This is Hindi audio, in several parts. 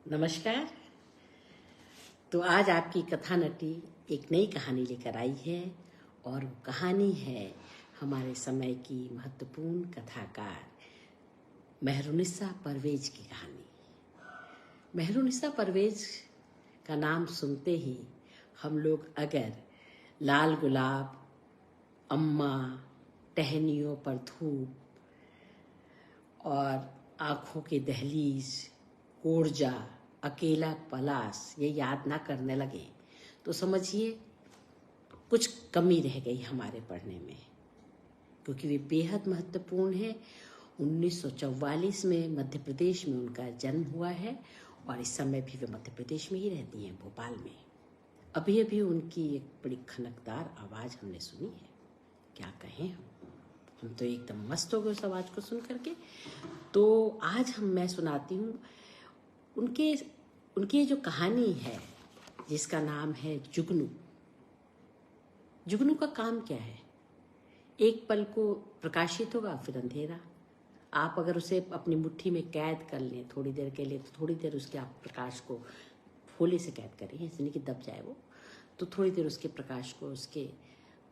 नमस्कार। तो आज आपकी कथा नटी एक नई कहानी लेकर आई है और वो कहानी है हमारे समय की महत्वपूर्ण कथाकार मेहरुनिसा परवेज की कहानी। मेहरुनिसा परवेज का नाम सुनते ही हम लोग अगर लाल गुलाब, अम्मा, टहनियों पर धूप और आँखों की दहलीज, कोरजा, अकेला पलाश ये याद ना करने लगे तो समझिए कुछ कमी रह गई हमारे पढ़ने में, क्योंकि वे बेहद महत्वपूर्ण है। 1944 में मध्य प्रदेश में उनका जन्म हुआ है और इस समय भी वे मध्य प्रदेश में ही रहती हैं, भोपाल में। अभी अभी उनकी एक बड़ी खनकदार आवाज़ हमने सुनी है। क्या कहें, हम तो एकदम मस्त हो गए उस आवाज़ को सुन करके। तो आज मैं सुनाती हूँ उनकी जो कहानी है जिसका नाम है जुगनू। जुगनू का काम क्या है? एक पल को प्रकाशित होगा फिर अंधेरा। आप अगर उसे अपनी मुट्ठी में कैद कर लें थोड़ी देर के लिए, तो थोड़ी देर उसके आप प्रकाश को फोले से कैद करें, ऐसे नहीं कि दब जाए वो, तो थोड़ी देर उसके प्रकाश को, उसके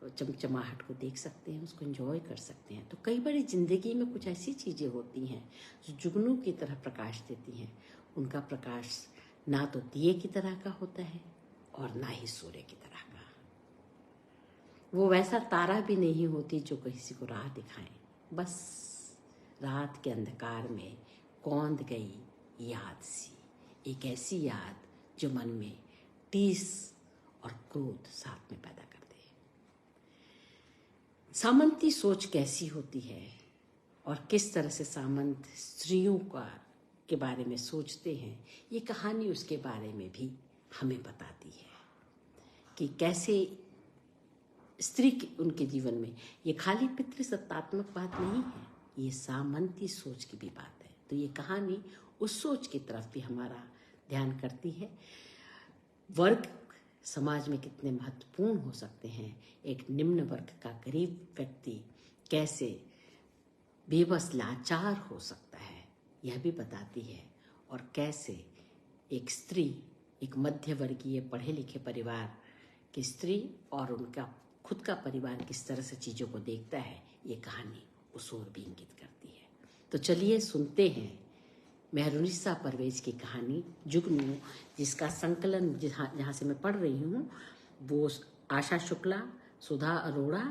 चमचमाहट को देख सकते हैं, उसको एंजॉय कर सकते हैं। तो कई बार जिंदगी में कुछ ऐसी चीज़ें होती हैं जो जुगनू की तरह प्रकाश देती हैं। उनका प्रकाश ना तो दिए की तरह का होता है और ना ही सूर्य की तरह का। वो वैसा तारा भी नहीं होती जो किसी को राह दिखाए, बस रात के अंधकार में कौंध गई याद सी, एक ऐसी याद जो मन में टीस और क्रोध साथ में पैदा कर दे। सामंती सोच कैसी होती है और किस तरह से सामंत स्त्रियों के बारे में सोचते हैं, ये कहानी उसके बारे में भी हमें बताती है कि कैसे स्त्री उनके जीवन में, ये खाली पितृसत्तात्मक बात नहीं है, ये सामंती सोच की भी बात है। तो ये कहानी उस सोच की तरफ भी हमारा ध्यान करती है। वर्ग समाज में कितने महत्वपूर्ण हो सकते हैं। एक निम्न वर्ग का गरीब व्यक्ति कैसे बेबस लाचार हो सकता है, यह भी बताती है। और कैसे एक स्त्री, एक मध्य वर्गीय पढ़े लिखे परिवार की स्त्री और उनका खुद का परिवार किस तरह से चीज़ों को देखता है, ये कहानी उस ओर भी इंगित करती है। तो चलिए सुनते हैं मेहरुनिसा परवेज की कहानी जुगनू, जिसका संकलन जहाँ से मैं पढ़ रही हूँ वो आशा शुक्ला, सुधा अरोड़ा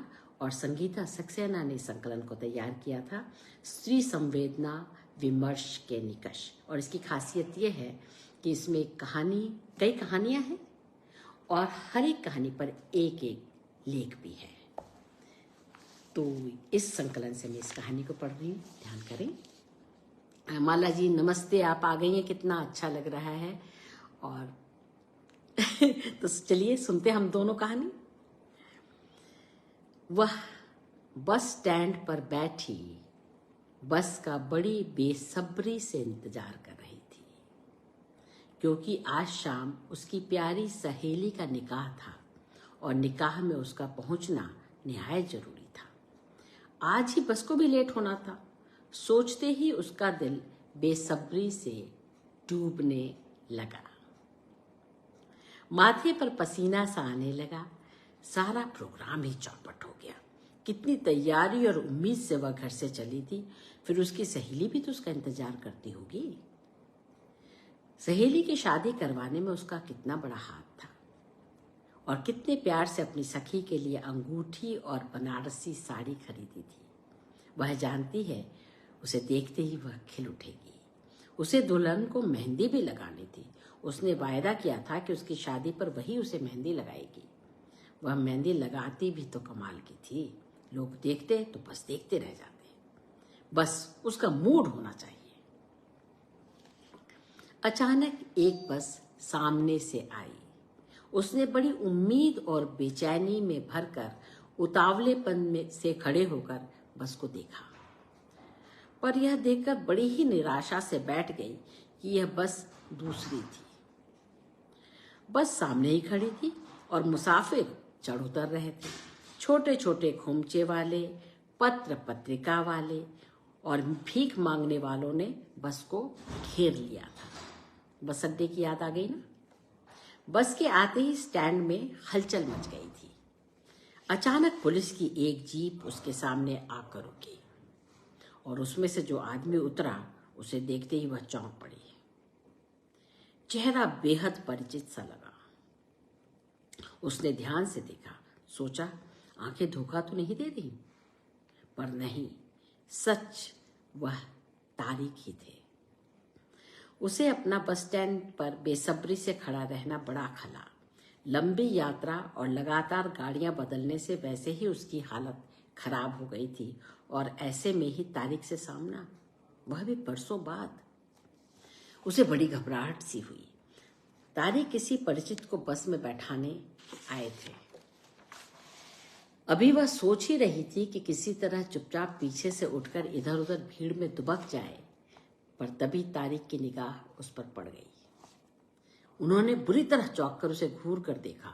और संगीता सक्सेना ने संकलन को तैयार किया था। स्त्री संवेदना विमर्श के निकष। और इसकी खासियत ये है कि इसमें कई कहानियाँ हैं और हर एक कहानी पर एक एक लेख भी है। तो इस संकलन से मैं इस कहानी को पढ़ रही हूँ, ध्यान करें। माला जी नमस्ते, आप आ गई हैं, कितना अच्छा लग रहा है। और तो चलिए सुनते हम दोनों कहानी। वह बस स्टैंड पर बैठी बस का बड़ी बेसब्री से इंतजार कर रही थी, क्योंकि आज शाम उसकी प्यारी सहेली का निकाह था और निकाह में उसका पहुंचना निहायत जरूरी था। आज ही बस को भी लेट होना था। सोचते ही उसका दिल बेसब्री से डूबने लगा। माथे पर पसीना सा आने लगा। सारा प्रोग्राम ही चौपट हो गया। कितनी तैयारी और उम्मीद से वह घर से चली थी, फिर उसकी सहेली भी तो उसका इंतजार करती होगी। सहेली की शादी करवाने में उसका कितना बड़ा हाथ था और कितने प्यार से अपनी सखी के लिए अंगूठी और बनारसी साड़ी खरीदी थी। वह जानती है उसे देखते ही वह खिल उठेगी। उसे दुल्हन को मेहंदी भी लगानी थी। उसने वायदा किया था कि उसकी शादी पर वही उसे मेहंदी लगाएगी। वह मेहंदी लगाती भी तो कमाल की थी। लोग देखते तो बस देखते रह जाते, बस उसका मूड होना चाहिए। अचानक एक बस सामने से आई। उसने बड़ी उम्मीद और बेचैनी में भरकर उतावलेपन में से खड़े होकर बस को देखा, पर यह देखकर बड़ी ही निराशा से बैठ गई कि यह बस दूसरी थी। बस सामने ही खड़ी थी और मुसाफिर चढ़ उतर रहे थे। छोटे छोटे खोमचे वाले, पत्र पत्रिका वाले और भीख मांगने वालों ने बस को घेर लिया था। बस अड्डे की याद आ गई ना। बस के आते ही स्टैंड में हलचल मच गई थी। अचानक पुलिस की एक जीप उसके सामने आकर रुकी और उसमें से जो आदमी उतरा उसे देखते ही वह चौंक पड़ी। चेहरा बेहद परिचित सा लगा। उसने ध्यान से देखा, सोचा आंखें धोखा तो नहीं दे रही, पर नहीं, सच वह तारिक ही थे। उसे अपना बस स्टैंड पर बेसब्री से खड़ा रहना बड़ा खला। लंबी यात्रा और लगातार गाड़ियां बदलने से वैसे ही उसकी हालत खराब हो गई थी और ऐसे में ही तारिक से सामना, वह भी परसों बाद। उसे बड़ी घबराहट सी हुई। तारिक किसी परिचित को बस में बैठाने आए थे। अभी वह सोच ही रही थी कि किसी तरह चुपचाप पीछे से उठकर इधर उधर भीड़ में दुबक जाए, पर तभी तारिक की निगाह उस पर पड़ गई। उन्होंने बुरी तरह चौंक कर उसे घूर कर देखा।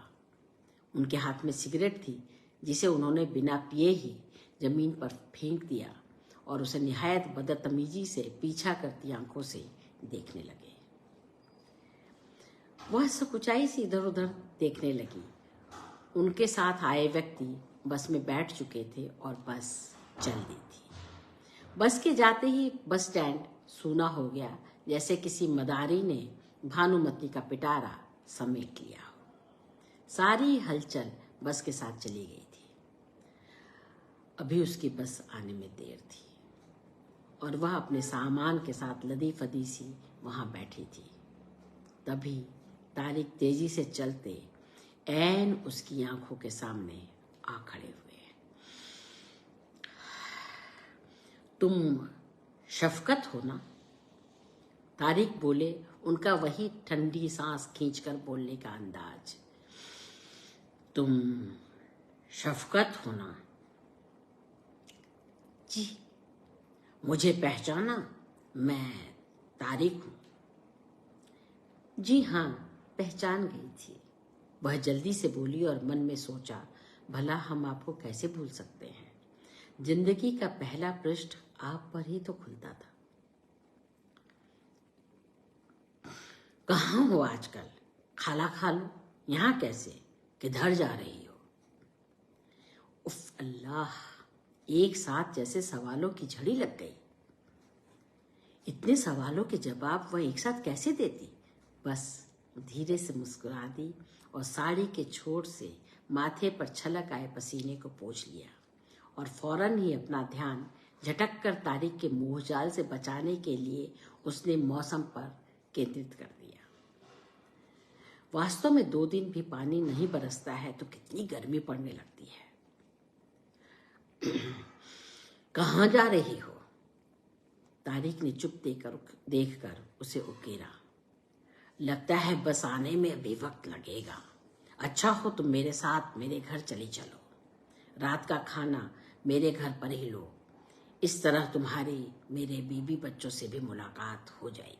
उनके हाथ में सिगरेट थी, जिसे उन्होंने बिना पिए ही जमीन पर फेंक दिया और उसे निहायत बदतमीजी से पीछा करती आंखों से देखने लगे। वह सकुचाई से इधर उधर देखने लगी। उनके साथ आए व्यक्ति बस में बैठ चुके थे और बस चल दी थी। बस के जाते ही बस स्टैंड सूना हो गया, जैसे किसी मदारी ने भानुमती का पिटारा समेट लिया हो। सारी हलचल बस के साथ चली गई थी। अभी उसकी बस आने में देर थी और वह अपने सामान के साथ लदी फदी सी वहां बैठी थी। तभी तारिक तेजी से चलते ऐन उसकी आंखों के सामने आ खड़े हुए। तुम शफकत हो ना? तारिक बोले, उनका वही ठंडी सांस खींचकर बोलने का अंदाज। तुम शफकत हो ना? जी। मुझे पहचाना? मैं तारिक हूं। जी हाँ, पहचान गई थी। वह जल्दी से बोली और मन में सोचा, भला हम आपको कैसे भूल सकते हैं। जिंदगी का पहला पृष्ठ आप पर ही तो खुलता था। कहाँ हो आजकल? खाला खा लो। यहाँ कैसे? किधर जा रही हो? उफ अल्लाह, एक साथ जैसे सवालों की झड़ी लग गई। इतने सवालों के जवाब वह एक साथ कैसे देती? बस धीरे से मुस्कुरा दी और साड़ी के छोर से माथे पर छलक आए पसीने को पोंछ लिया और फौरन ही अपना ध्यान झटक कर तारिक के मोहजाल से बचाने के लिए उसने मौसम पर केंद्रित कर दिया। वास्तव में 2 दिन भी पानी नहीं बरसता है तो कितनी गर्मी पड़ने लगती है। कहाँ जा रही हो? तारिक ने चुप देखकर उसे उकेरा। लगता है बस आने में अभी वक्त लगेगा। अच्छा हो तुम मेरे साथ मेरे घर चली चलो। रात का खाना मेरे घर पर ही लो। इस तरह तुम्हारी मेरे बीवी बच्चों से भी मुलाकात हो जाएगी।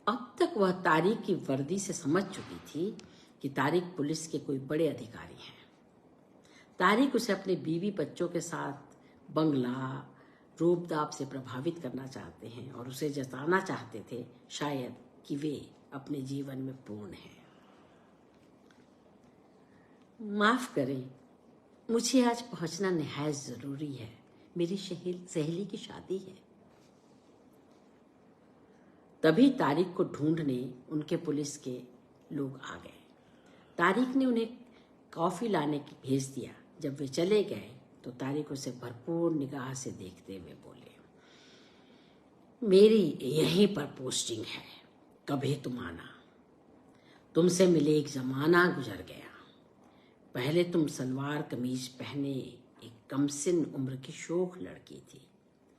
अब तक वह तारिक की वर्दी से समझ चुकी थी कि तारिक पुलिस के कोई बड़े अधिकारी हैं। तारिक उसे अपने बीवी बच्चों के साथ बंगला रूपदाब से प्रभावित करना चाहते हैं और उसे जताना चाहते थे शायद कि वे अपने जीवन में पूर्ण हैं। माफ करें, मुझे आज पहुंचना निहायत जरूरी है। मेरी सहेली की शादी है। तभी तारिक को ढूंढने उनके पुलिस के लोग आ गए। तारिक ने उन्हें कॉफी लाने की भेज दिया। जब वे चले गए तो तारिक उसे भरपूर निगाह से देखते हुए बोले, मेरी यहीं पर पोस्टिंग है, कभी तुम आना। तुमसे मिले एक जमाना गुजर गया। पहले तुम सलवार कमीज पहने एक कमसिन उम्र की शोख लड़की थी,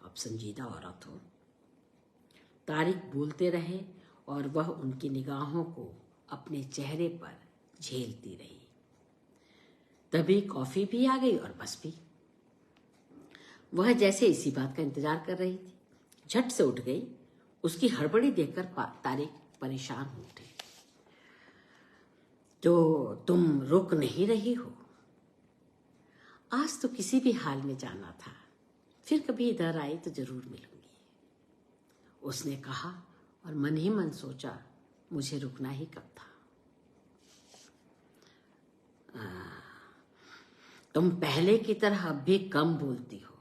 अब संजीदा औरत हो। तारिक बोलते रहे और वह उनकी निगाहों को अपने चेहरे पर झेलती रही। तभी कॉफी भी आ गई और बस भी। वह जैसे इसी बात का इंतजार कर रही थी। झट से उठ गई। उसकी हड़बड़ी देखकर तारिक परेशान हो उठे। तो तुम रुक नहीं रही हो? आज तो किसी भी हाल में जाना था, फिर कभी इधर आई तो जरूर मिलूंगी। उसने कहा और मन ही मन सोचा, मुझे रुकना ही कब था। तुम पहले की तरह अब भी कम बोलती हो।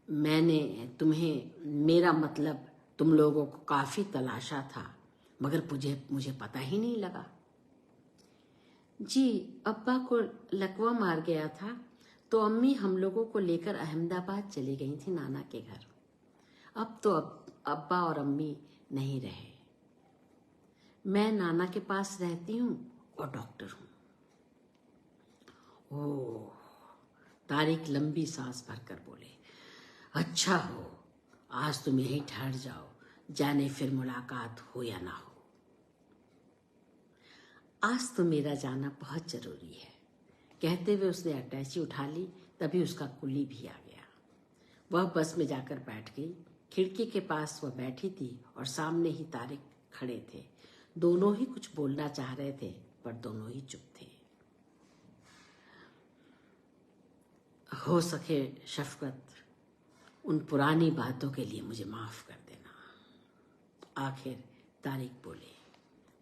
मैंने तुम्हें, मेरा मतलब तुम लोगों को काफी तलाशा था, मगर मुझे पता ही नहीं लगा। जी, अब्बा को लकवा मार गया था तो अम्मी हम लोगों को लेकर अहमदाबाद चली गई थी नाना के घर। अब तो अब्बा और अम्मी नहीं रहे। मैं नाना के पास रहती हूँ और डॉक्टर हूँ। ओह, तारिक लंबी सांस भरकर बोले, अच्छा हो, आज तुम यहीं ठहर जाओ, जाने फिर मुलाकात हो या ना हो। आज तो मेरा जाना बहुत जरूरी है, कहते हुए उसने अटैची उठा ली। तभी उसका कुली भी आ गया। वह बस में जाकर बैठ गई। खिड़की के पास वह बैठी थी और सामने ही तारिक खड़े थे। दोनों ही कुछ बोलना चाह रहे थे, पर दोनों ही चुप थे। हो सके शफकत, उन पुरानी बातों के लिए मुझे माफ कर देना। आखिर तारिक बोले।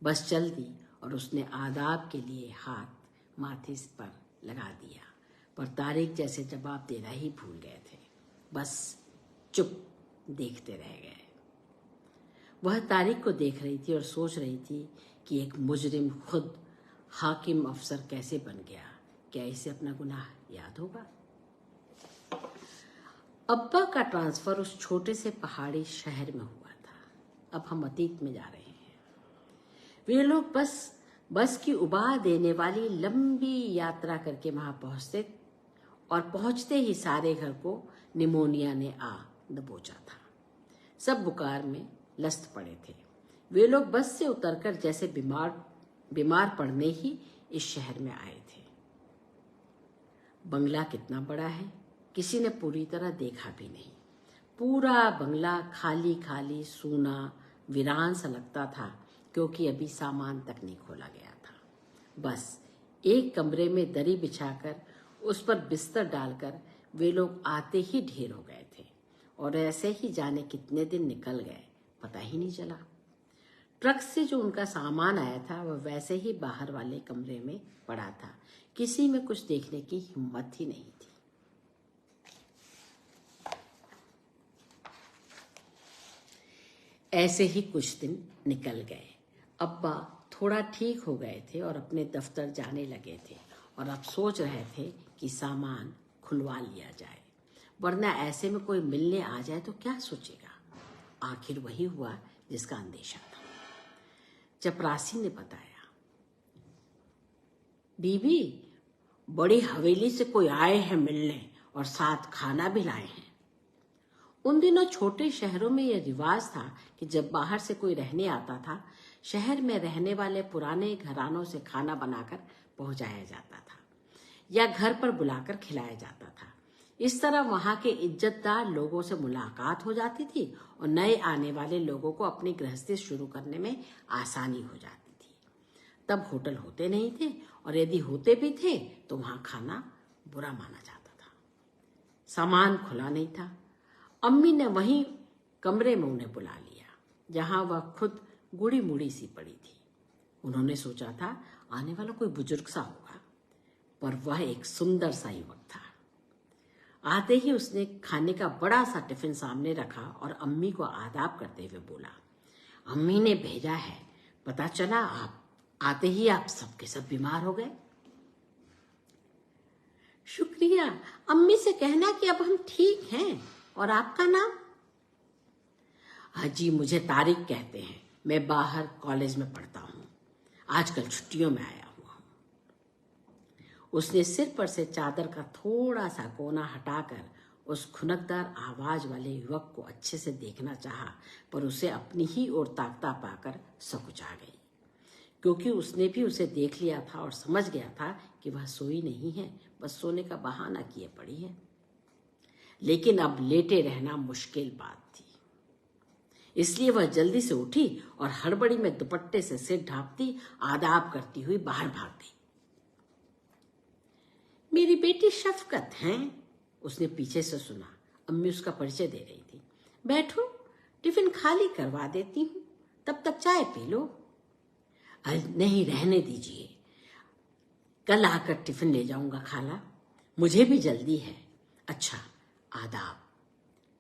बस चल दी और उसने आदाब के लिए हाथ माथे पर लगा दिया, पर तारिक जैसे जवाब देना ही भूल गए थे। बस चुप देखते रह गए। वह तारिक को देख रही थी और सोच रही थी कि एक मुजरिम खुद हाकिम अफसर कैसे बन गया। क्या इसे अपना गुनाह याद होगा? अब्बा का ट्रांसफर उस छोटे से पहाड़ी शहर में हुआ था। अब हम अतीत में जा रहे हैं। वे लोग बस की उबा देने वाली लंबी यात्रा करके वहां पहुंचते और पहुंचते ही सारे घर को निमोनिया ने आ दबोचा था। सब बुखार में लस्त पड़े थे। वे लोग बस से उतरकर जैसे बीमार पड़ने ही इस शहर में आए थे। बंगला कितना बड़ा है, किसी ने पूरी तरह देखा भी नहीं। पूरा बंगला खाली खाली, सूना, वीरान सा लगता था, क्योंकि अभी सामान तक नहीं खोला गया था। बस एक कमरे में दरी बिछाकर उस पर बिस्तर डालकर वे लोग आते ही ढेर हो गए थे और ऐसे ही जाने कितने दिन निकल गए पता ही नहीं चला। ट्रक से जो उनका सामान आया था वह वैसे ही बाहर वाले कमरे में पड़ा था। किसी में कुछ देखने की हिम्मत ही नहीं थी। ऐसे ही कुछ दिन निकल गए। अब्बा थोड़ा ठीक हो गए थे और अपने दफ्तर जाने लगे थे और अब सोच रहे थे कि सामान खुलवा लिया जाए, वरना ऐसे में कोई मिलने आ जाए तो क्या सोचेगा। आखिर वही हुआ जिसका अंदेशा था। चपरासी ने बताया, बीबी, बड़ी हवेली से कोई आए हैं मिलने और साथ खाना भी लाए हैं। उन दिनों छोटे शहरों में यह रिवाज था कि जब बाहर से कोई रहने आता था, शहर में रहने वाले पुराने घरानों से खाना बनाकर पहुंचाया जाता था या घर पर बुलाकर खिलाया जाता था। इस तरह वहां के इज्जतदार लोगों से मुलाकात हो जाती थी और नए आने वाले लोगों को अपनी गृहस्थी शुरू करने में आसानी हो जाती थी। तब होटल होते नहीं थे और यदि होते भी थे तो वहां खाना बुरा माना जाता था। सामान खुला नहीं था। अम्मी ने वहीं कमरे में उन्हें बुला लिया जहां वह खुद गुड़ी मुड़ी सी पड़ी थी। उन्होंने सोचा था आने वाला कोई बुजुर्ग सा होगा, पर वह एक सुंदर सा युवक था। आते ही उसने खाने का बड़ा सा टिफिन सामने रखा और अम्मी को आदाब करते हुए बोला, अम्मी ने भेजा है, पता चला आप आते ही आप सबके सब बीमार हो गए। शुक्रिया, अम्मी से कहना कि अब हम ठीक हैं। और आपका नाम? जी, मुझे तारिक कहते हैं। मैं बाहर कॉलेज में पढ़ता हूँ, आजकल छुट्टियों में आया हुआ हूँ। उसने सिर पर से चादर का थोड़ा सा कोना हटाकर उस खुनकदार आवाज वाले युवक को अच्छे से देखना चाहा, पर उसे अपनी ही ओर ताकता पाकर सकुचा गई, क्योंकि उसने भी उसे देख लिया था और समझ गया था कि वह सोई नहीं है, बस सोने का बहाना किए पड़ी है। लेकिन अब लेटे रहना मुश्किल बात थी, इसलिए वह जल्दी से उठी और हड़बड़ी में दुपट्टे से सिर ढांपती आदाब करती हुई बाहर भाग गई। मेरी बेटी शफकत हैं, उसने पीछे से सुना। अम्मी उसका परिचय दे रही थी। बैठो, टिफिन खाली करवा देती हूँ, तब तक चाय पी लो। नहीं, रहने दीजिए, कल आकर टिफिन ले जाऊंगा खाला, मुझे भी जल्दी है। अच्छा, आदाब,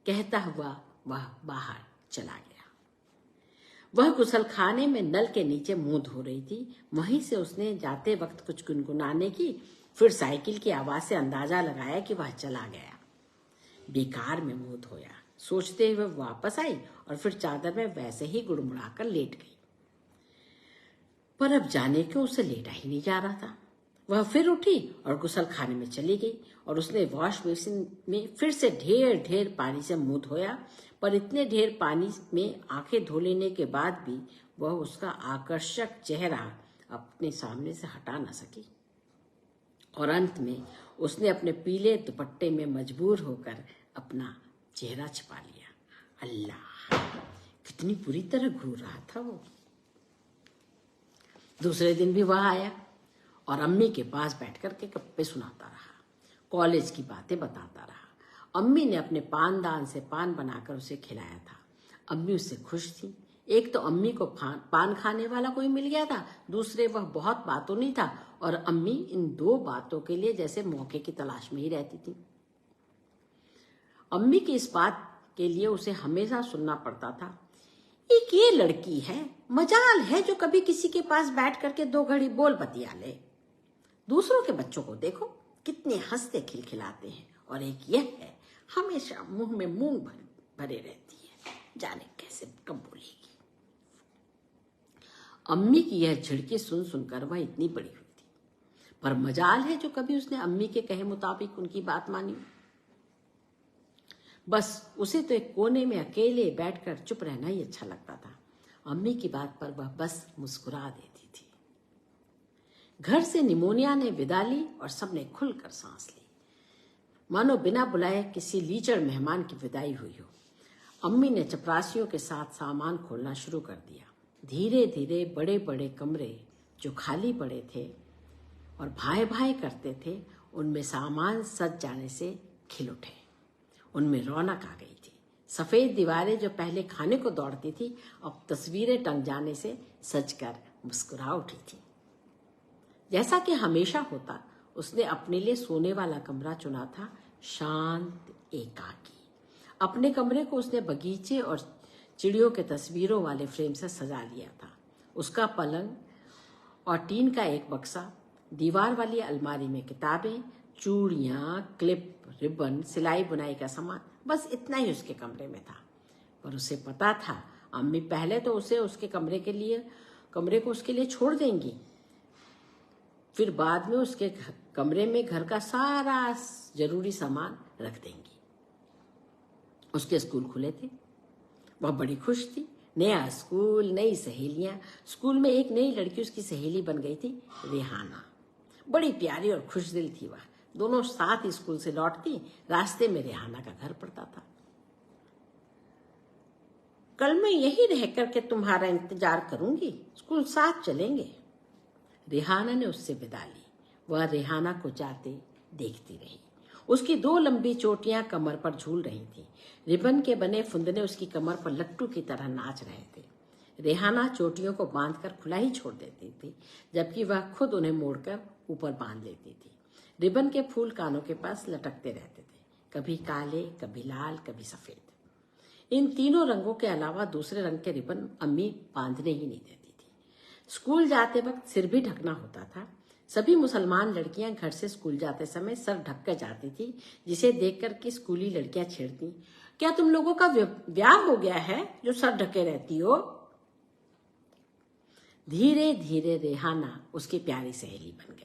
कहता हुआ वह बाहर चला गया। वह गुसलखाने में नल के नीचे मुंह धो रही थी। वहीं से उसने जाते वक्त कुछ गुनगुनाने की, फिर साइकिल की आवाज से अंदाजा लगाया कि वह चला गया। बेकार में मुंह धोया, सोचते हुए वापस आई और फिर चादर में वैसे ही गुड़मुड़ाकर लेट गई। पर अब जाने क्यों उसे लेटा ही नहीं जा रहा था। वह फिर उठी और गुसलखाने में चली गई और उसने वॉश बेसिन में फिर से ढेर ढेर पानी से मुंह धोया। पर इतने ढेर पानी में आंखें धो लेने के बाद भी वह उसका आकर्षक चेहरा अपने सामने से हटा न सकी और अंत में उसने अपने पीले दुपट्टे में मजबूर होकर अपना चेहरा छिपा लिया। अल्लाह, कितनी बुरी तरह घूर रहा था वो। दूसरे दिन भी वह आया और अम्मी के पास बैठकर के गप्पे सुनाता रहा, कॉलेज की बातें बताता रहा। अम्मी ने अपने पानदान से पान बनाकर उसे खिलाया था। अम्मी उससे खुश थी। एक तो अम्मी को पान खाने वाला कोई मिल गया था, दूसरे वह बहुत बातों नहीं था और अम्मी इन दो बातों के लिए जैसे मौके की तलाश में ही रहती थी। अम्मी की इस बात के लिए उसे हमेशा सुनना पड़ता था, एक ये लड़की है, मजाल है जो कभी किसी के पास बैठ करके 2 घड़ी बोल बतिया ले। दूसरों के बच्चों को देखो, कितने हंसते खिलखिलाते हैं, और एक यह है, हमेशा मुंह में मूंग भरे रहती है, जाने कैसे कब बोलेगी। अम्मी की यह झिड़की सुन सुनकर वह इतनी बड़ी हुई थी, पर मजाल है जो कभी उसने अम्मी के कहे मुताबिक उनकी बात मानी। बस उसे तो एक कोने में अकेले बैठकर चुप रहना ही अच्छा लगता था। अम्मी की बात पर वह बस मुस्कुरा देती थी। घर से निमोनिया ने विदा ली और सबने खुलकर सांस ली, मानो बिना बुलाए किसी लीचड़ मेहमान की विदाई हुई हो। अम्मी ने चपरासियों के साथ सामान खोलना शुरू कर दिया। धीरे धीरे बड़े बड़े कमरे जो खाली पड़े थे और भाई भाई करते थे, उनमें सामान सज जाने से खिल उठे। उनमें रौनक आ गई थी। सफेद दीवारें जो पहले खाने को दौड़ती थी, अब तस्वीरें टंग जाने से सजकर मुस्कुरा उठी थी। जैसा कि हमेशा होता, उसने अपने लिए सोने वाला कमरा चुना था, शांत एकाकी। अपने कमरे को उसने बगीचे और चिड़ियों के तस्वीरों वाले फ्रेम से सजा लिया था। उसका पलंग और टीन का एक बक्सा, दीवार वाली अलमारी में किताबें, चूड़ियां, क्लिप, रिबन, सिलाई बुनाई का सामान, बस इतना ही उसके कमरे में था। पर उसे पता था अम्मी पहले तो उसे उसके कमरे को उसके लिए छोड़ देंगी, फिर बाद में उसके कमरे में घर का सारा जरूरी सामान रख देंगी। उसके स्कूल खुले थे, वह बड़ी खुश थी। नया स्कूल, नई सहेलियां। स्कूल में एक नई लड़की उसकी सहेली बन गई थी, रेहाना। बड़ी प्यारी और खुशदिल थी वह। दोनों साथ ही स्कूल से लौटती, रास्ते में रेहाना का घर पड़ता था। कल मैं यहीं रह करके तुम्हारा इंतजार करूंगी, स्कूल साथ चलेंगे। रेहाना ने उससे विदा ली। वह रेहाना को जाते देखती रही। उसकी 2 लंबी चोटियां कमर पर झूल रही थीं। रिबन के बने फुंदने उसकी कमर पर लट्टू की तरह नाच रहे थे। रेहाना चोटियों को बांधकर खुला ही छोड़ देती थी, जबकि वह खुद उन्हें मोड़कर ऊपर बांध लेती थी। रिबन के फूल कानों के पास लटकते रहते थे, कभी काले, कभी लाल, कभी सफेद। इन तीनों रंगों के अलावा दूसरे रंग के रिबन अम्मी बांधने ही नहीं देती थी। स्कूल जाते वक्त सिर भी ढकना होता था। सभी मुसलमान लड़कियां घर से स्कूल जाते समय सर ढक कर जाती थी, जिसे देखकर कि स्कूली लड़कियां छेड़ती, क्या तुम लोगों का ब्याह हो गया है जो सर ढके रहती हो? धीरे धीरे रेहाना उसकी प्यारी सहेली बन गई।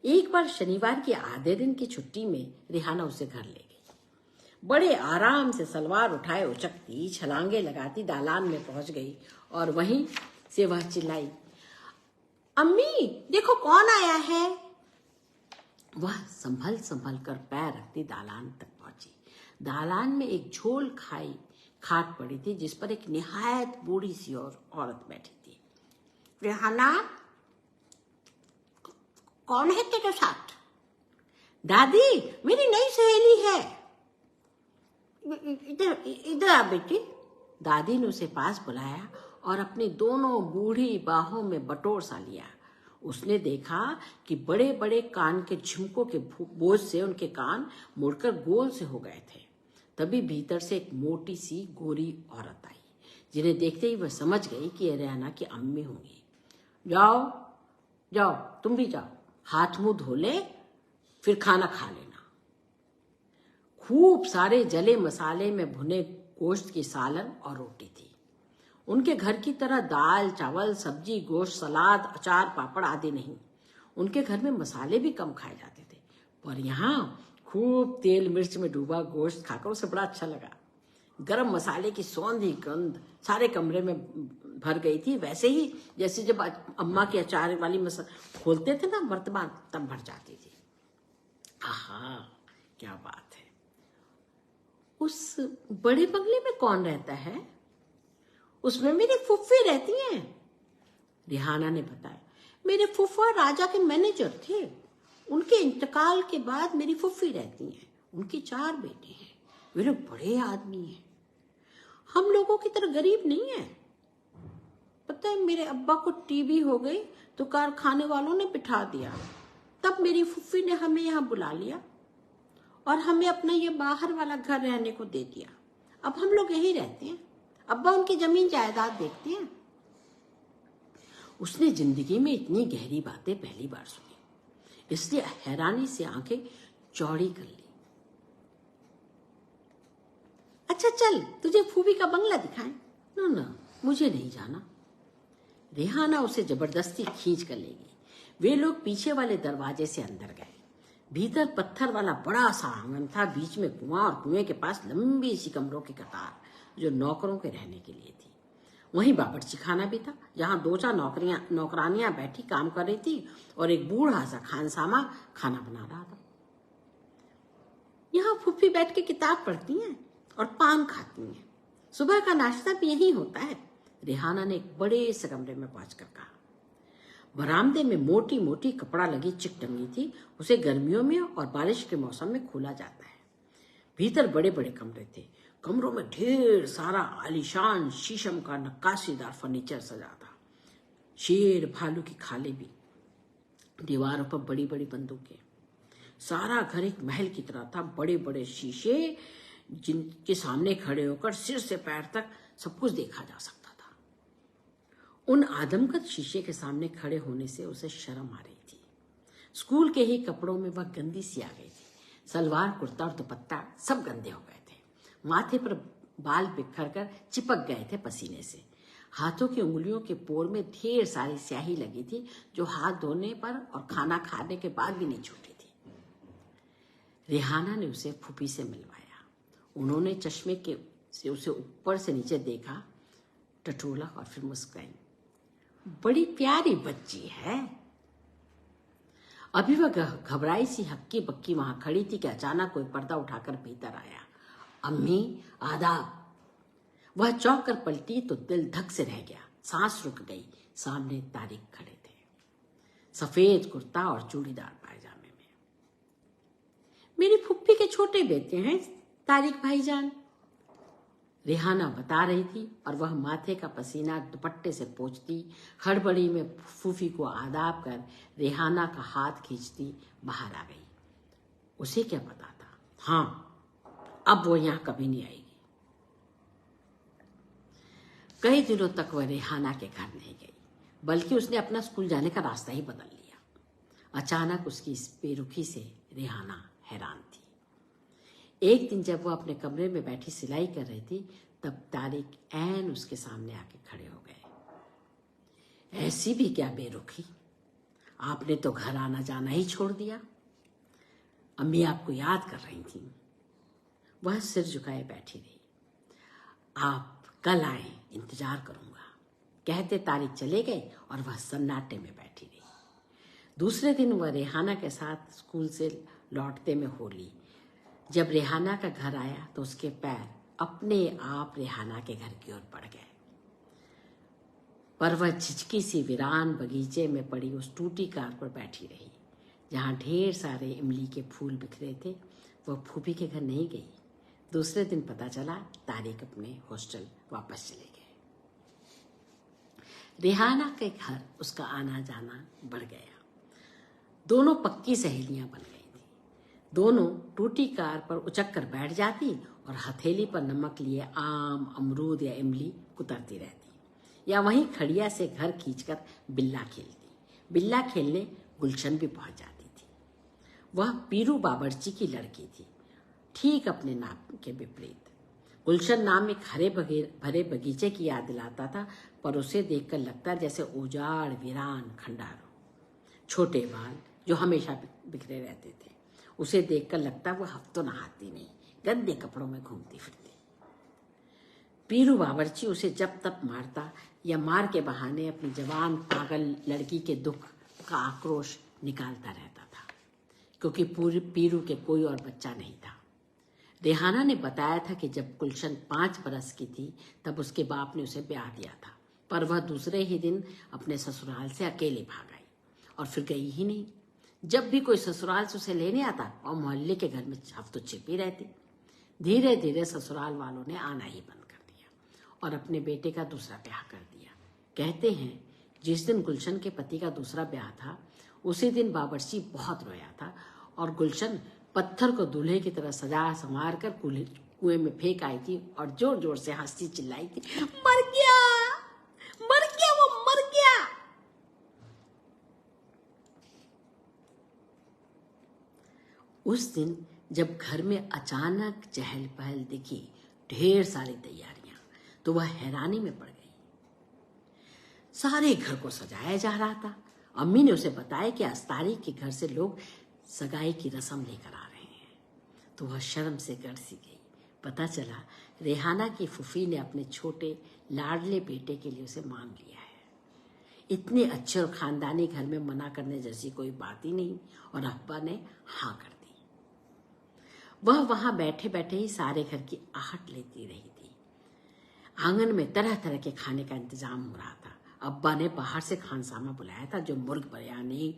एक बार शनिवार की आधे दिन की छुट्टी में रेहाना उसे घर ले गई। बड़े आराम से सलवार उठाए उचकती, छलांगे लगाती दालान में पहुंच गई और वहीं से वह चिल्लाई, अम्मी देखो कौन आया है। वह संभल संभल कर पैर रखती दालान तक पहुंची। दालान में एक झोल खाट पड़ी थी, जिस पर एक निहायत बूढ़ी सी औरत बैठी थी। रेहाना, कौन है तेरे साथ? दादी, मेरी नई सहेली है। इधर इधर आ बेटी। दादी ने उसे पास बुलाया और अपनी दोनों बूढ़ी बाहों में बटोर सा लिया। उसने देखा कि बड़े बड़े कान के झुमकों के बोझ से उनके कान मुड़कर गोल से हो गए थे। तभी भीतर से एक मोटी सी गोरी औरत आई, जिन्हें देखते ही वह समझ गई कि ये रेहाना की अम्मी होंगी। जाओ जाओ, तुम भी जाओ, हाथ मुंह धो ले, फिर खाना खा लेना। खूब सारे जले मसाले में भुने गोश्त की सालन और रोटी थी। उनके घर की तरह दाल चावल सब्जी गोश्त सलाद अचार पापड़ आदि नहीं। उनके घर में मसाले भी कम खाए जाते थे, पर यहाँ खूब तेल मिर्च में डूबा गोश्त खाकर उसे बड़ा अच्छा लगा। गरम मसाले की सौंधी गंध सारे कमरे में भर गई थी, वैसे ही जैसे जब अम्मा के अचार वाली खोलते थे ना मर्तबान, तब भर जाती थी। आहा, क्या बात है। उस बड़े बंगले में कौन रहता है? उसमें मेरी फुफ्फी रहती हैं। रेहाना ने बताया, मेरे फुफ्फा राजा के मैनेजर थे। उनके इंतकाल के बाद मेरी फुफ्फी रहती हैं। उनके 4 बेटे हैं। वे लोग बड़े आदमी हैं। हम लोगों की तरह गरीब नहीं है। पता है, मेरे अब्बा को टीबी हो गई तो कारखाने वालों ने बिठा दिया। तब मेरी फुफ्फी ने हमें यहाँ बुला लिया और हमें अपना ये बाहर वाला घर रहने को दे दिया। अब हम लोग यहीं रहते हैं। अब्बा उनकी जमीन जायदाद देखते हैं। उसने जिंदगी में इतनी गहरी बातें पहली बार सुनी, इसलिए हैरानी से आंखें चौड़ी कर ली। अच्छा चल, तुझे फूफी का बंगला दिखाएं। ना, मुझे नहीं जाना। रेहाना उसे जबरदस्ती खींच कर ले गई। वे लोग पीछे वाले दरवाजे से अंदर गए। भीतर पत्थर वाला बड़ा सा आंगन था, बीच में कुआं और कुएं के पास लंबी सी कमरों की कतार जो नौकरों के रहने के लिए थी। वहीं बावर्ची खाना भी था, जहां 2-4 नौकरानियां बैठी काम कर रही थी और एक बूढ़ा सा खानसामा खाना बना रहा था। यहाँ फुफ्फी बैठ के किताब पढ़ती हैं और पान खाती हैं। सुबह का नाश्ता भी यही होता है, रेहाना ने एक बड़े से कमरे में पहुंचकर कहा। बरामदे में मोटी मोटी कपड़ा लगी चिक टंगी थी। उसे गर्मियों में और बारिश के मौसम में खोला जाता है। भीतर बड़े बड़े कमरे थे। कमरों में ढेर सारा आलीशान शीशम का नक्काशीदार फर्नीचर सजा था। शेर भालू की खाले भी, दीवारों पर बड़ी बड़ी बंदूकें। सारा घर एक महल की तरह था। बड़े बड़े शीशे जिनके सामने खड़े होकर सिर से पैर तक सब कुछ देखा जा सकता था। उन आदमकद शीशे के सामने खड़े होने से उसे शर्म आ रही थी। स्कूल के ही कपड़ों में वह गंदी सी आ गई थी। सलवार कुर्ता और दुपट्टा सब गंदे हो गए थे। माथे पर बाल बिखर कर चिपक गए थे पसीने से। हाथों की उंगलियों के पोर में ढेर सारी स्याही लगी थी, जो हाथ धोने पर और खाना खाने के बाद भी नहीं छूटी थी। रेहाना ने उसे फूफी से मिलवाया। उन्होंने चश्मे के से उसे ऊपर से नीचे देखा, टटोला और फिर मुस्कुराई। बड़ी प्यारी बच्ची है। अभी वह घबराई सी हक्की बक्की वहां खड़ी थी कि अचानक कोई पर्दा उठाकर भीतर आया। अम्मी, आदाब। वह चौंक कर पलटी तो दिल धक से रह गया, सांस रुक गई। सामने तारिक खड़े थे, सफेद कुर्ता और चूड़ीदार पायजामे में। मेरी फुप्पी के छोटे बेटे हैं तारिक भाईजान, रेहाना बता रही थी, और वह माथे का पसीना दुपट्टे से पोंछती हड़बड़ी में फूफी को आदाब कर रेहाना का हाथ खींचती बाहर आ गई। उसे क्या पता था, हाँ, अब वो यहां कभी नहीं आएगी। कई दिनों तक वह रेहाना के घर नहीं गई, बल्कि उसने अपना स्कूल जाने का रास्ता ही बदल लिया। अचानक उसकी इस बेरुखी से रेहाना हैरान थी। एक दिन जब वह अपने कमरे में बैठी सिलाई कर रही थी, तब तारिक ऐन उसके सामने आके खड़े हो गए। ऐसी भी क्या बेरुखी, आपने तो घर आना जाना ही छोड़ दिया। अम्मी आपको याद कर रही थी। वह सिर झुकाए बैठी रही। आप कल आए, इंतजार करूंगा, कहते तारिक चले गए और वह सन्नाटे में बैठी रही। दूसरे दिन वह रेहाना के साथ स्कूल से लौटते में होली। जब रेहाना का घर आया तो उसके पैर अपने आप रेहाना के घर की ओर बढ़ गए, पर वह झिझकी सी वीरान बगीचे में पड़ी उस टूटी कार पर बैठी रही, जहां ढेर सारे इमली के फूल बिखरे थे। वह फूफी के घर नहीं गई। दूसरे दिन पता चला तारिक अपने हॉस्टल वापस चले गए। रेहाना के घर उसका आना जाना बढ़ गया। दोनों पक्की सहेलियां बन गई थी। दोनों टूटी कार पर उचक कर बैठ जाती और हथेली पर नमक लिए आम, अमरूद या इमली कुतरती रहती, या वहीं खड़िया से घर खींचकर बिल्ला खेलती। बिल्ला खेलने गुलशन भी पहुंच जाती थी। वह पीरू बावर्ची की लड़की थी, ठीक अपने नाम के विपरीत। गुलशन नाम एक हरे भरे बगीचे की याद दिलाता था, पर उसे देखकर लगता जैसे उजाड़, वीरान, खंडार हो। छोटे बाल जो हमेशा बिखरे रहते थे, उसे देखकर लगता वह हफ्तों नहाती नहीं, गंदे कपड़ों में घूमती फिरती। पीरू बावर्ची उसे जब तब मारता या मार के बहाने अपनी जवान पागल लड़की के दुख का आक्रोश निकालता रहता था, क्योंकि पीरू के कोई और बच्चा नहीं था। रेहाना ने बताया था कि जब गुलशन 5 बरस की थी तब उसके बाप ने उसे ब्याह दिया था, पर वह दूसरे ही दिन अपने ससुराल से अकेले भाग आई और फिर गई ही नहीं। जब भी कोई ससुराल से उसे लेने आता और मोहल्ले के घर में हफ्तों छिपी रहती। धीरे धीरे ससुराल वालों ने आना ही बंद कर दिया और अपने बेटे का दूसरा ब्याह कर दिया। कहते हैं जिस दिन गुलशन के पति का दूसरा ब्याह था, उसी दिन बावर्ची बहुत रोया था और गुलशन पत्थर को दूल्हे की तरह सजा संवार कर कुएं में फेंक आई थी और जोर जोर से हंसती चिल्लाई थी, मर गया, मर गया, वो मर गया। उस दिन जब घर में अचानक चहल पहल दिखी, ढेर सारी तैयारियां, तो वह हैरानी में पड़ गई। सारे घर को सजाया जा रहा था। अम्मी ने उसे बताया कि अस्तारी के घर से लोग सगाई की रस्म लेकर आ रहे हैं, तो वह शर्म से गड़ सी गई। पता चला रेहाना की फूफी ने अपने छोटे लाडले बेटे के लिए उसे मांग लिया है। इतने अच्छे और खानदानी घर में मना करने जैसी कोई बात ही नहीं, और अब्बा ने हाँ कर दी। वह वहां बैठे बैठे ही सारे घर की आहट लेती रही थी। आंगन में तरह तरह के खाने का इंतजाम हो रहा था। अब्बा ने बाहर से खानसामा बुलाया था, जो मुर्ग बिरयानी,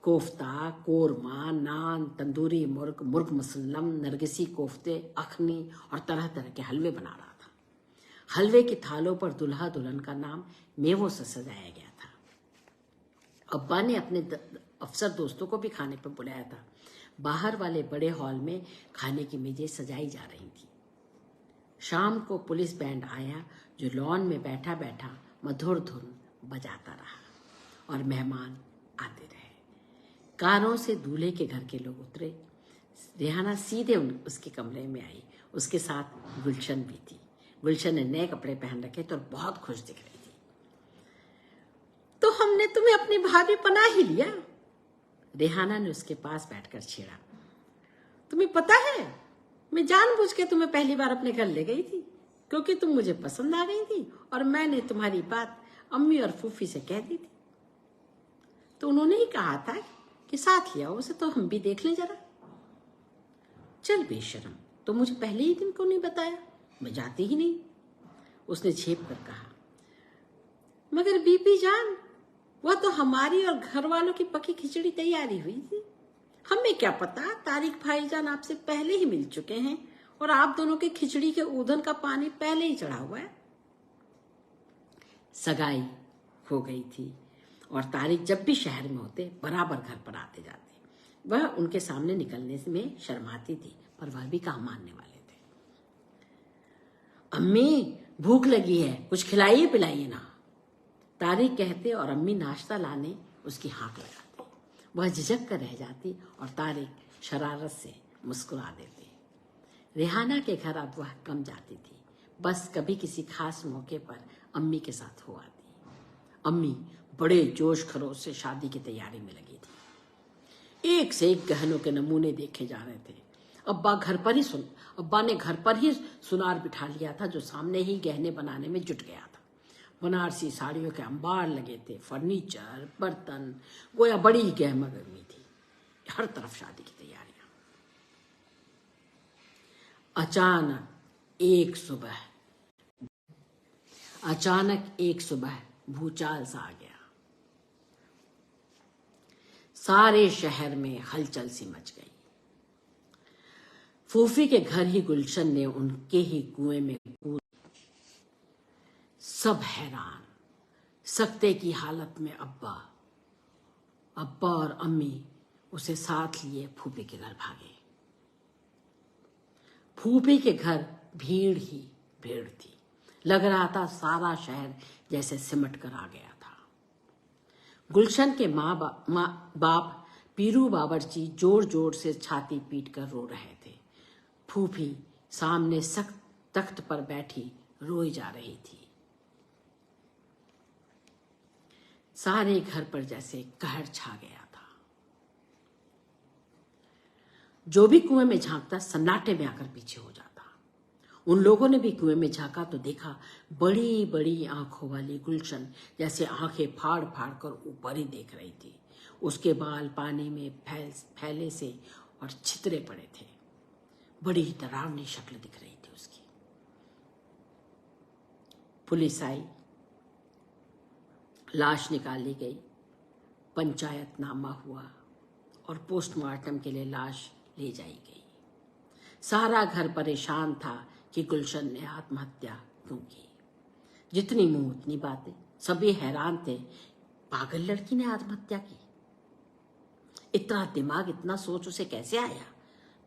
कोफ्ता, कोरमा, नान, तंदूरी मुर्ग, मुर्ग मुसल्लम, नरगिसी कोफ्ते, अखनी और तरह तरह के हलवे बना रहा था। हलवे की थालों पर दुल्हा दुल्हन का नाम मेवों से सजाया गया था। अब्बा ने अपने अफसर दोस्तों को भी खाने पर बुलाया था। बाहर वाले बड़े हॉल में खाने की मेजें सजाई जा रही थी। शाम को पुलिस बैंड आया, जो लॉन में बैठा बैठा मधुर धुन बजाता रहा और मेहमान आते रहे। कारों से दूल्हे के घर के लोग उतरे। रेहाना सीधे उसके कमरे में आई। उसके साथ गुलशन भी थी। गुलशन ने नए कपड़े पहन रखे थे और बहुत खुश दिख रही थी। तो हमने तुम्हें अपनी भाभी बना ही लिया, रेहाना ने उसके पास बैठकर छेड़ा। तुम्हें पता है, मैं जानबूझ के तुम्हें पहली बार अपने घर ले गई थी, क्योंकि तुम मुझे पसंद आ गई थी और मैंने तुम्हारी बात अम्मी और फूफी से कह दी थी। तो उन्होंने ही कहा था कि साथ लिया उसे, तो हम भी देख लें जरा। चल बेशरम, तो मुझे पहले ही दिन क्यों नहीं बताया? मैं जाती ही नहीं, उसने झेप कर कहा। मगर बीबी जान, वह तो हमारी और घर वालों की पकी खिचड़ी तैयारी हुई थी। हमें क्या पता, तारिक भाईजान आपसे पहले ही मिल चुके हैं और आप दोनों के खिचड़ी के ऊधन का पानी पहले ही चढ़ा हुआ है। सगाई हो गई थी और तारिक जब भी शहर में होते बराबर घर पर आते जाते। वह उनके सामने निकलने में शर्माती थी, पर वह भी कहाँ मानने वाले थे। अम्मी भूख लगी है, कुछ खिलाइए पिलाइए ना, तारिक कहते और अम्मी नाश्ता लाने उसकी हाँक लगाती। वह झिझक कर रह जाती और तारिक शरारत से मुस्कुरा देते। रेहाना के घर अब वह कम जाती थी, बस कभी किसी खास मौके पर अम्मी के साथ हो आती। अम्मी बड़े जोश खरोश से शादी की तैयारी में लगी थी। एक से एक गहनों के नमूने देखे जा रहे थे। अब्बा ने घर पर ही सुनार बिठा लिया था, जो सामने ही गहने बनाने में जुट गया था। बनारसी साड़ियों के अंबार लगे थे, फर्नीचर, बर्तन, गोया बड़ी गहमा गहमी थी। हर तरफ शादी की तैयारियां। अचानक एक सुबह भूचाल सा आ गया। सारे शहर में हलचल सी मच गई। फूफी के घर ही गुलशन ने उनके ही कुएं में कूद। सब हैरान, सकते की हालत में अब्बा और अम्मी उसे साथ लिए फूफी के घर भागे। फूफी के घर भीड़ ही भीड़ थी। लग रहा था सारा शहर जैसे सिमट कर आ गया था। गुलशन के माँ बाप पीरू बावर्ची जोर जोर से छाती पीट कर रो रहे थे। फूफी सामने सख्त तख्त पर बैठी रोई जा रही थी। सारे घर पर जैसे कहर छा गया था। जो भी कुएं में झांकता सन्नाटे में आकर पीछे हो जाता। उन लोगों ने भी कुएं में झांका तो देखा बड़ी बड़ी आंखों वाली गुलशन जैसे आंखें फाड़ फाड़ कर ऊपर ही देख रही थी। उसके बाल पानी में फैले से और छितरे पड़े थे। बड़ी डरावनी शक्ल दिख रही थी उसकी। पुलिस आई, लाश निकाली गई, पंचायतनामा हुआ और पोस्टमार्टम के लिए लाश ले जाई गई। सारा घर परेशान था कि गुलशन ने आत्महत्या क्यों की। जितनी मुंह उतनी बातें, सभी हैरान थे। पागल लड़की ने आत्महत्या की। इतना दिमाग, इतना सोच उसे कैसे आया?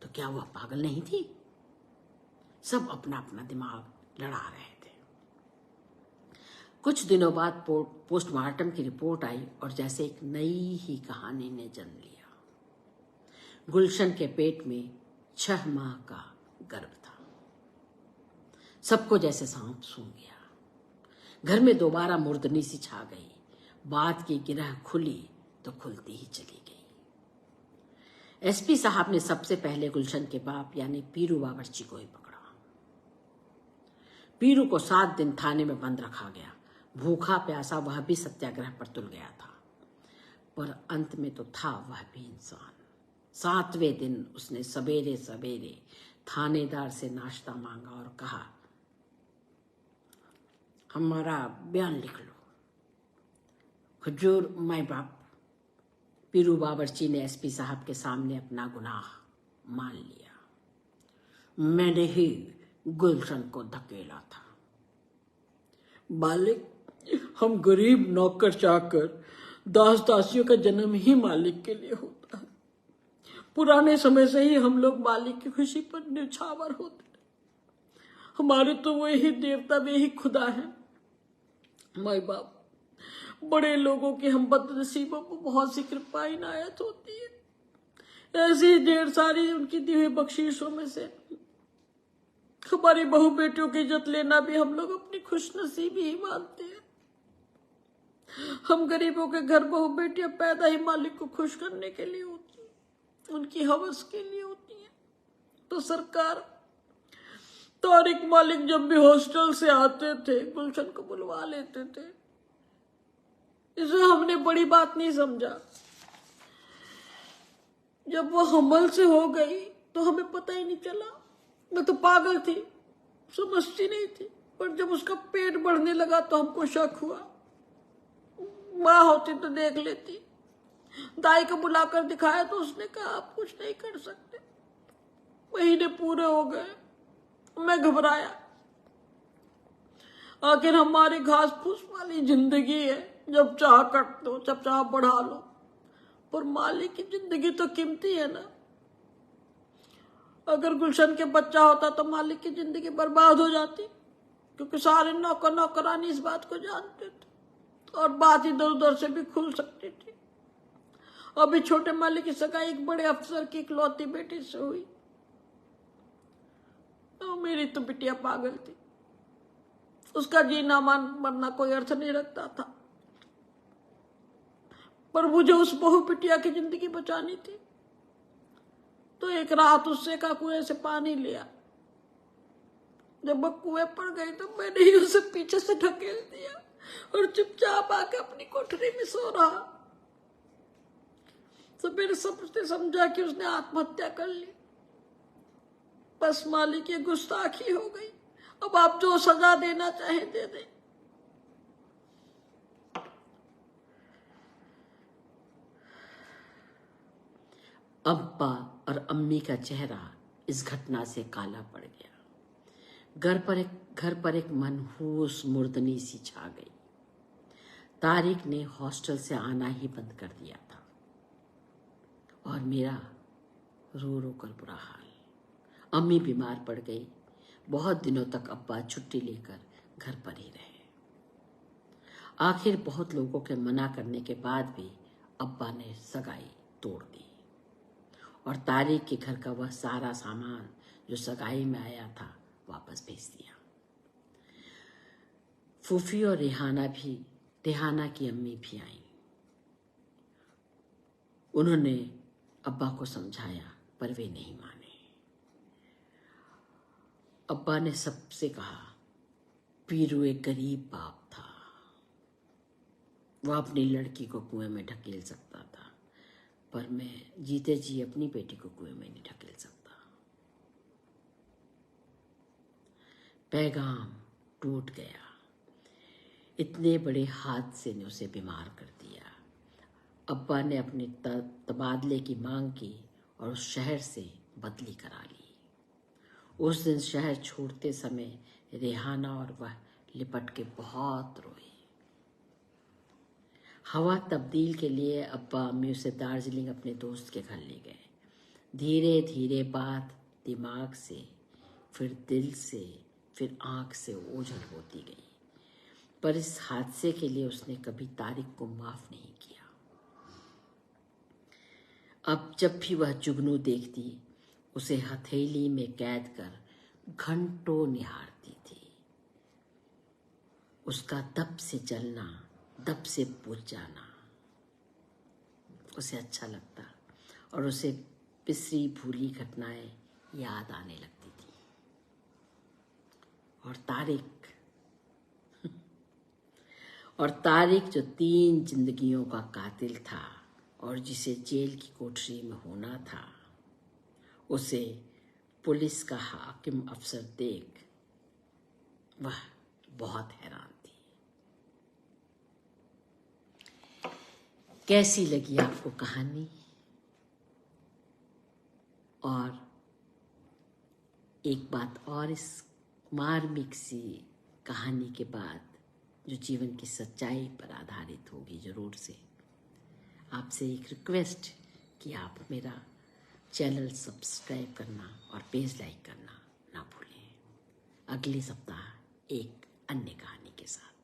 तो क्या वह पागल नहीं थी? सब अपना अपना दिमाग लड़ा रहे थे। कुछ दिनों बाद पोस्टमार्टम की रिपोर्ट आई और जैसे एक नई ही कहानी ने जन्म लिया। गुलशन के पेट में 6 माह का गर्भ था। सबको जैसे सांप सूंघ गया। घर में दोबारा मुर्दनी सी छा गई। बात की गिरह खुली तो खुलती ही चली गई। एसपी साहब ने सबसे पहले गुलशन के बाप यानी पीरू बावर्ची को ही पकड़ा। पीरू को 7 दिन थाने में बंद रखा गया। भूखा प्यासा वह भी सत्याग्रह पर तुल गया था, पर अंत में तो था वह भी इंसान। 7वें दिन उसने सवेरे सवेरे थानेदार से नाश्ता मांगा और कहा, हमारा बयान लिख लो। हुजूर माय बाप। पीरू बावर्ची ने एसपी साहब के सामने अपना गुनाह मान लिया। मैंने ही गुलशन को धकेला था। मालिक, हम गरीब नौकर चाकर दास दासियों का जन्म ही मालिक के लिए होता है। पुराने समय से ही हम लोग मालिक की खुशी पर न्यौछावर होते हैं। हमारे तो वही देवता, वे ही खुदा है। माय बाप, बड़े लोगों की हम बदनसीबों को बहुत सी कृपा इनायत होती है। ऐसी ढेर सारी उनकी दी हुई बख्शीशों में से हमारी बहू बेटियों की इज्जत लेना भी हम लोग अपनी खुशनसीबी ही मानते हैं। हम गरीबों के घर बहू बेटियां पैदा ही मालिक को खुश करने के लिए होती है, उनकी हवस के लिए होती है। तो सरकार, तारिक मालिक जब भी हॉस्टल से आते थे गुलशन को बुलवा लेते थे। इसे हमने बड़ी बात नहीं समझा। जब वो हमल से हो गई तो हमें पता ही नहीं चला। मैं तो पागल थी, समझती नहीं थी। पर जब उसका पेट बढ़ने लगा तो हमको शक हुआ। माँ होती तो देख लेती। दाई को बुलाकर दिखाया तो उसने कहा, आप कुछ नहीं कर सकते। महीने पूरे हो गए, मैं घबराया। आखिर हमारी घास फूस वाली जिंदगी है, जब चाह कट दो, जब चाह बढ़ा लो। पर मालिक की जिंदगी तो कीमती है ना। अगर गुलशन के बच्चा होता तो मालिक की जिंदगी बर्बाद हो जाती, क्योंकि सारे नौकर नौकरानी इस बात को जानते थे और बात इधर उधर से भी खुल सकती थी। अभी छोटे मालिक की सगाई एक बड़े अफसर की इकलौती बेटी से हुई। तो मेरी तो बिटिया पागल थी। उसका जीना मरना कोई अर्थ नहीं रखता था। पर मुझे उस बहू बिटिया की जिंदगी बचानी थी। तो एक रात उससे का कुएं से पानी लिया। जब वो कुएं पड़ गई तो मैंने ही उसे पीछे से ढकेल दिया और चुपचाप आके अपनी कोठरी में सो रहा। तो मेरे सबने समझा कि उसने आत्महत्या कर ली। बस मालिक ये गुस्ताखी हो गई। अब आप जो सजा देना चाहे दे दें। अब्बा और अम्मी का चेहरा इस घटना से काला पड़ गया। घर पर एक मनहूस मुर्दनी सी छा गई। तारिक ने हॉस्टल से आना ही बंद कर दिया था और मेरा रो रो कर बुरा हाल। अम्मी बीमार पड़ गई। बहुत दिनों तक अब्बा छुट्टी लेकर घर पर ही रहे। आखिर बहुत लोगों के मना करने के बाद भी अब्बा ने सगाई तोड़ दी और तारिक के घर का वह सारा सामान जो सगाई में आया था वापस भेज दिया। फूफी और रेहाना की अम्मी भी आई। उन्होंने अब्बा को समझाया पर वे नहीं माने। अब्बा ने सबसे कहा, पीरू एक गरीब बाप था। वह अपनी लड़की को कुएं में ढकेल सकता था, पर मैं जीते जी अपनी बेटी को कुएं में नहीं ढकेल सकता। पैगाम टूट गया। इतने बड़े हादसे ने उसे बीमार कर दिया। अब्बा ने अपने तबादले की मांग की और उस शहर से बदली करा ली। उस दिन शहर छोड़ते समय रेहाना और वह लिपट के बहुत रोए। हवा तब्दील के लिए अब्बा अम्मी उसे दार्जिलिंग अपने दोस्त के घर ले गए। धीरे धीरे बात दिमाग से, फिर दिल से, फिर आंख से ओझल होती गई। पर इस हादसे के लिए उसने कभी तारिक को माफ नहीं किया। अब जब भी वह जुगनू देखती, उसे हथेली में कैद कर घंटों निहारती थी। उसका दब से चलना, दब से बुझ जाना उसे अच्छा लगता और उसे पिसरी भूली घटनाएं याद आने लगती थी। और तारिक जो 3 जिंदगियों का कातिल था और जिसे जेल की कोठरी में होना था, उसे पुलिस का हाकिम अफसर देख वह बहुत हैरान थी। कैसी लगी आपको कहानी? और एक बात और, इस मार्मिक सी कहानी के बाद जो जीवन की सच्चाई पर आधारित होगी, जरूर से आपसे एक रिक्वेस्ट कि आप मेरा चैनल सब्सक्राइब करना और पेज लाइक करना ना भूलें। अगले सप्ताह एक अन्य कहानी के साथ।